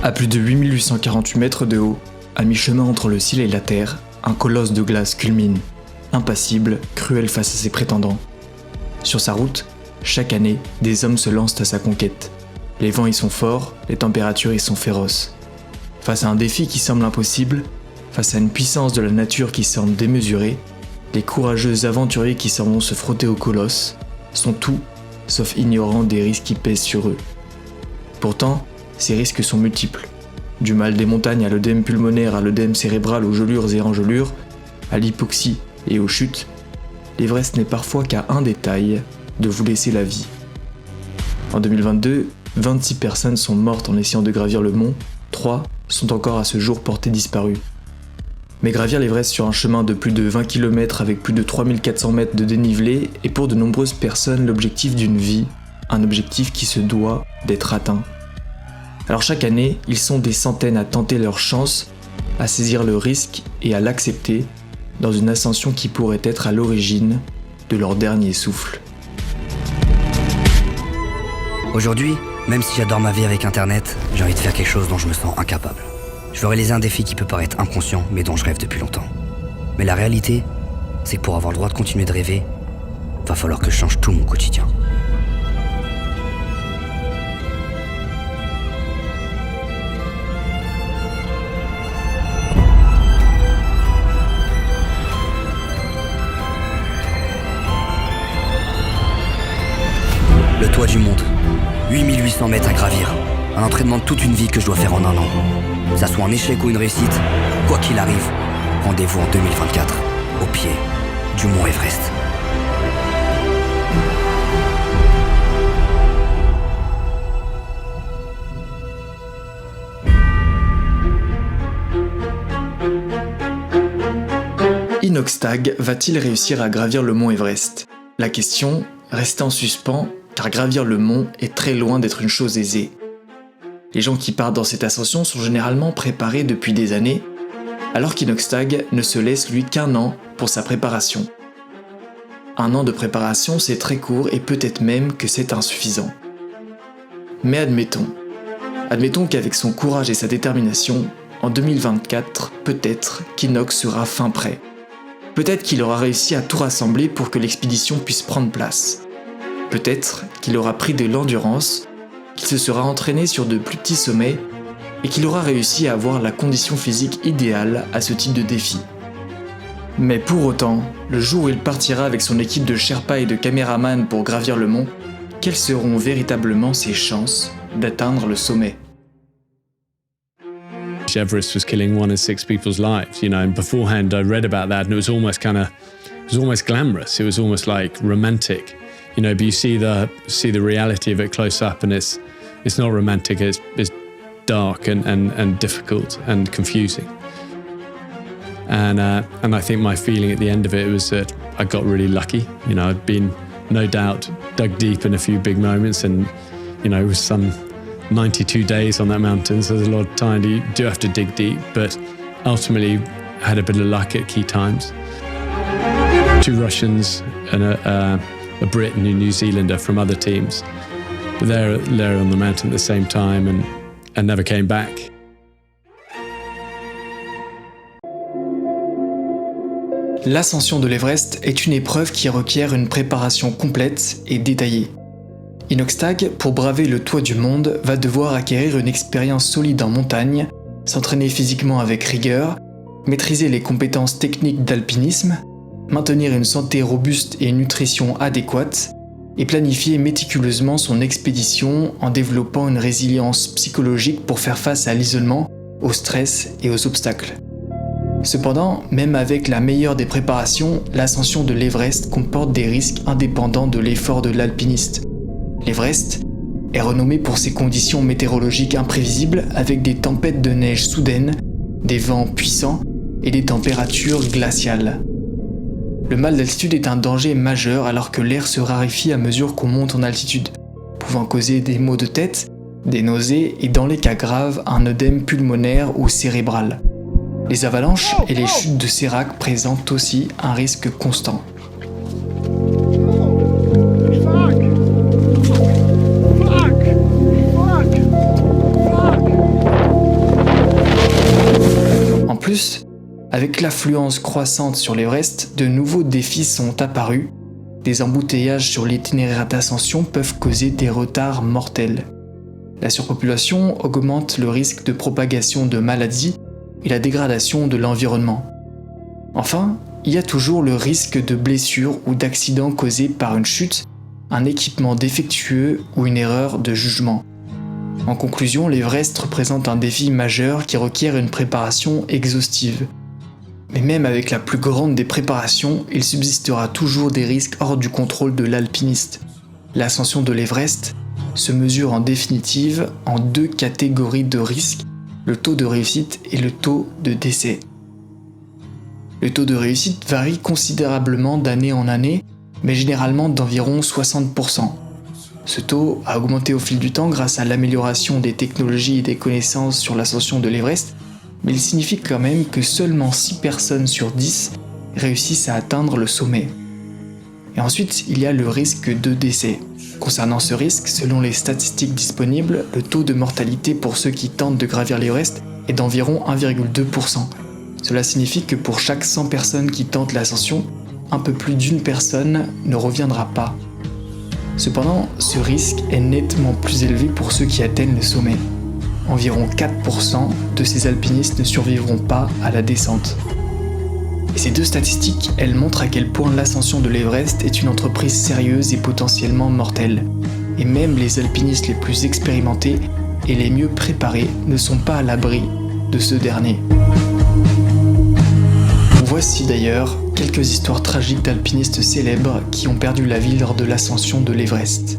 À plus de 8848 mètres de haut, à mi-chemin entre le ciel et la terre, un colosse de glace culmine, impassible, cruel face à ses prétendants. Sur sa route, chaque année, des hommes se lancent à sa conquête. Les vents y sont forts, les températures y sont féroces. Face à un défi qui semble impossible, face à une puissance de la nature qui semble démesurée, les courageux aventuriers qui s'en vont se frotter au colosse sont tout sauf ignorants des risques qui pèsent sur eux. Pourtant, ces risques sont multiples. Du mal des montagnes à l'œdème pulmonaire, à l'œdème cérébral, aux gelures et engelures, à l'hypoxie et aux chutes, l'Everest n'est parfois qu'à un détail de vous laisser la vie. En 2022, 26 personnes sont mortes en essayant de gravir le mont, 3 sont encore à ce jour portées disparues. Mais gravir l'Everest sur un chemin de plus de 20 km avec plus de 3400 mètres de dénivelé est pour de nombreuses personnes l'objectif d'une vie, un objectif qui se doit d'être atteint. Alors chaque année, ils sont des centaines à tenter leur chance, à saisir le risque et à l'accepter dans une ascension qui pourrait être à l'origine de leur dernier souffle. Aujourd'hui, même si j'adore ma vie avec Internet, j'ai envie de faire quelque chose dont je me sens incapable. Je veux réaliser un défi qui peut paraître inconscient, mais dont je rêve depuis longtemps. Mais la réalité, c'est que pour avoir le droit de continuer de rêver, va falloir que je change tout mon quotidien. Le toit du monde, 8800 mètres à gravir. Un entraînement de toute une vie que je dois faire en un an. Que ça soit un échec ou une réussite, quoi qu'il arrive, rendez-vous en 2024, au pied du mont Everest. Inoxtag va-t-il réussir à gravir le mont Everest ? La question reste en suspens car gravir le mont est très loin d'être une chose aisée. Les gens qui partent dans cette ascension sont généralement préparés depuis des années, alors qu'Inoxtag ne se laisse lui qu'un an pour sa préparation. Un an de préparation, c'est très court et peut-être même que c'est insuffisant. Mais admettons qu'avec son courage et sa détermination, en 2024, peut-être qu'Inox sera fin prêt. Peut-être qu'il aura réussi à tout rassembler pour que l'expédition puisse prendre place. Peut-être qu'il aura pris de l'endurance, qu'il se sera entraîné sur de plus petits sommets et qu'il aura réussi à avoir la condition physique idéale à ce type de défi. Mais pour autant, le jour où il partira avec son équipe de Sherpas et de caméramans pour gravir le mont, quelles seront véritablement ses chances d'atteindre le sommet ? Everest was killing 1 in 6 people's lives, you know, and beforehand I read about that and it was almost glamorous, it was almost like romantic. You know, but you see the reality of it close up, and it's not romantic. It's dark and difficult and confusing. And I think my feeling at the end of it was that I got really lucky. You know, I'd been no doubt dug deep in a few big moments, and you know, it was some 92 days on that mountain. So there's a lot of time. You do have to dig deep, but ultimately I had a bit of luck at key times. 2 Russians and a Brit and a New Zealander from other teams. But they're on the mountain at the same time and never came back. L'ascension de l'Everest est une épreuve qui requiert une préparation complète et détaillée. Inoxtag, pour braver le toit du monde, va devoir acquérir une expérience solide en montagne, s'entraîner physiquement avec rigueur, maîtriser les compétences techniques d'alpinisme, maintenir une santé robuste et une nutrition adéquate, et planifier méticuleusement son expédition en développant une résilience psychologique pour faire face à l'isolement, au stress et aux obstacles. Cependant, même avec la meilleure des préparations, l'ascension de l'Everest comporte des risques indépendants de l'effort de l'alpiniste. L'Everest est renommé pour ses conditions météorologiques imprévisibles avec des tempêtes de neige soudaines, des vents puissants et des températures glaciales. Le mal d'altitude est un danger majeur alors que l'air se raréfie à mesure qu'on monte en altitude, pouvant causer des maux de tête, des nausées et dans les cas graves un œdème pulmonaire ou cérébral. Les avalanches et les chutes de sérac présentent aussi un risque constant. Avec l'affluence croissante sur l'Everest, de nouveaux défis sont apparus. Des embouteillages sur l'itinéraire d'ascension peuvent causer des retards mortels. La surpopulation augmente le risque de propagation de maladies et la dégradation de l'environnement. Enfin, il y a toujours le risque de blessures ou d'accidents causés par une chute, un équipement défectueux ou une erreur de jugement. En conclusion, l'Everest représente un défi majeur qui requiert une préparation exhaustive. Mais même avec la plus grande des préparations, il subsistera toujours des risques hors du contrôle de l'alpiniste. L'ascension de l'Everest se mesure en définitive en 2 catégories de risques, le taux de réussite et le taux de décès. Le taux de réussite varie considérablement d'année en année, mais généralement d'environ 60%. Ce taux a augmenté au fil du temps grâce à l'amélioration des technologies et des connaissances sur l'ascension de l'Everest, mais il signifie quand même que seulement 6 personnes sur 10 réussissent à atteindre le sommet. Et ensuite, il y a le risque de décès. Concernant ce risque, selon les statistiques disponibles, le taux de mortalité pour ceux qui tentent de gravir l'Everest est d'environ 1,2%. Cela signifie que pour chaque 100 personnes qui tentent l'ascension, un peu plus d'une personne ne reviendra pas. Cependant, ce risque est nettement plus élevé pour ceux qui atteignent le sommet. Environ 4% de ces alpinistes ne survivront pas à la descente. Et ces 2 statistiques, elles montrent à quel point l'ascension de l'Everest est une entreprise sérieuse et potentiellement mortelle. Et même les alpinistes les plus expérimentés et les mieux préparés ne sont pas à l'abri de ce dernier. Voici d'ailleurs quelques histoires tragiques d'alpinistes célèbres qui ont perdu la vie lors de l'ascension de l'Everest.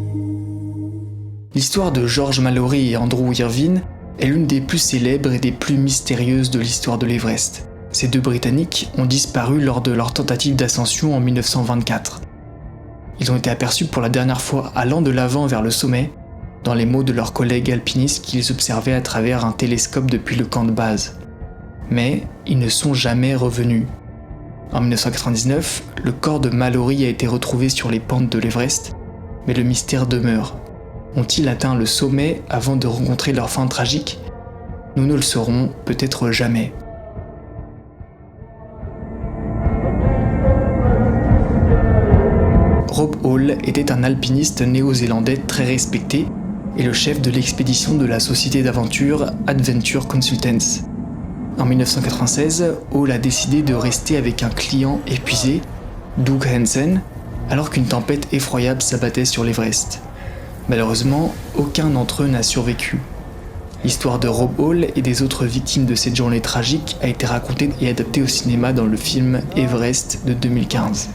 L'histoire de George Mallory et Andrew Irvine est l'une des plus célèbres et des plus mystérieuses de l'histoire de l'Everest. Ces 2 Britanniques ont disparu lors de leur tentative d'ascension en 1924. Ils ont été aperçus pour la dernière fois allant de l'avant vers le sommet, dans les mots de leurs collègues alpinistes qu'ils observaient à travers un télescope depuis le camp de base. Mais ils ne sont jamais revenus. En 1999, le corps de Mallory a été retrouvé sur les pentes de l'Everest, mais le mystère demeure. Ont-ils atteint le sommet avant de rencontrer leur fin tragique ? Nous ne le saurons peut-être jamais. Rob Hall était un alpiniste néo-zélandais très respecté et le chef de l'expédition de la société d'aventure Adventure Consultants. En 1996, Hall a décidé de rester avec un client épuisé, Doug Hansen, alors qu'une tempête effroyable s'abattait sur l'Everest. Malheureusement, aucun d'entre eux n'a survécu. L'histoire de Rob Hall et des autres victimes de cette journée tragique a été racontée et adaptée au cinéma dans le film Everest de 2015.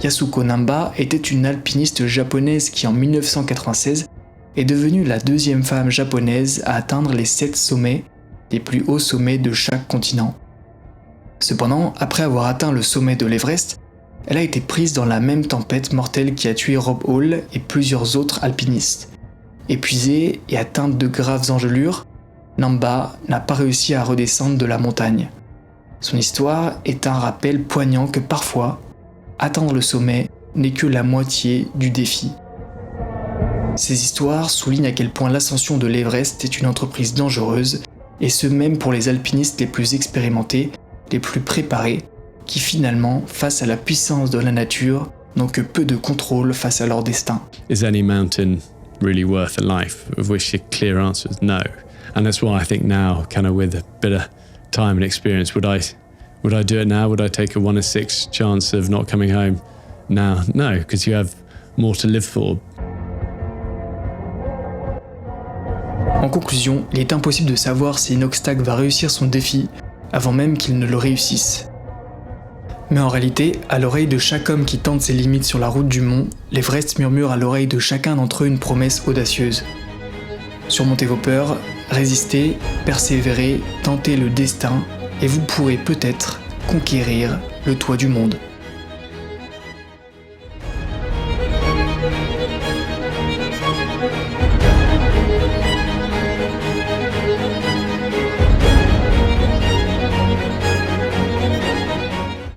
Yasuko Namba était une alpiniste japonaise qui en 1996 est devenue la 2e femme japonaise à atteindre les 7 sommets, les plus hauts sommets de chaque continent. Cependant, après avoir atteint le sommet de l'Everest, elle a été prise dans la même tempête mortelle qui a tué Rob Hall et plusieurs autres alpinistes. Épuisée et atteinte de graves engelures, Namba n'a pas réussi à redescendre de la montagne. Son histoire est un rappel poignant que parfois, atteindre le sommet n'est que la moitié du défi. Ces histoires soulignent à quel point l'ascension de l'Everest est une entreprise dangereuse, et ce même pour les alpinistes les plus expérimentés, les plus préparés, qui finalement, face à la puissance de la nature, n'ont que peu de contrôle face à leur destin. Is any mountain really worth a life? Of which the clear answer is no. And that's why I think now, kind of with a bit of time and experience, would I do it now? Would I take a 1 in 6 chance of not coming home now? No, because you have more to live for. En conclusion, il est impossible de savoir si Noxtag va réussir son défi avant même qu'il ne le réussisse. Mais en réalité, à l'oreille de chaque homme qui tente ses limites sur la route du mont, l'Everest murmure à l'oreille de chacun d'entre eux une promesse audacieuse. Surmontez vos peurs, résistez, persévérez, tentez le destin, et vous pourrez peut-être conquérir le toit du monde.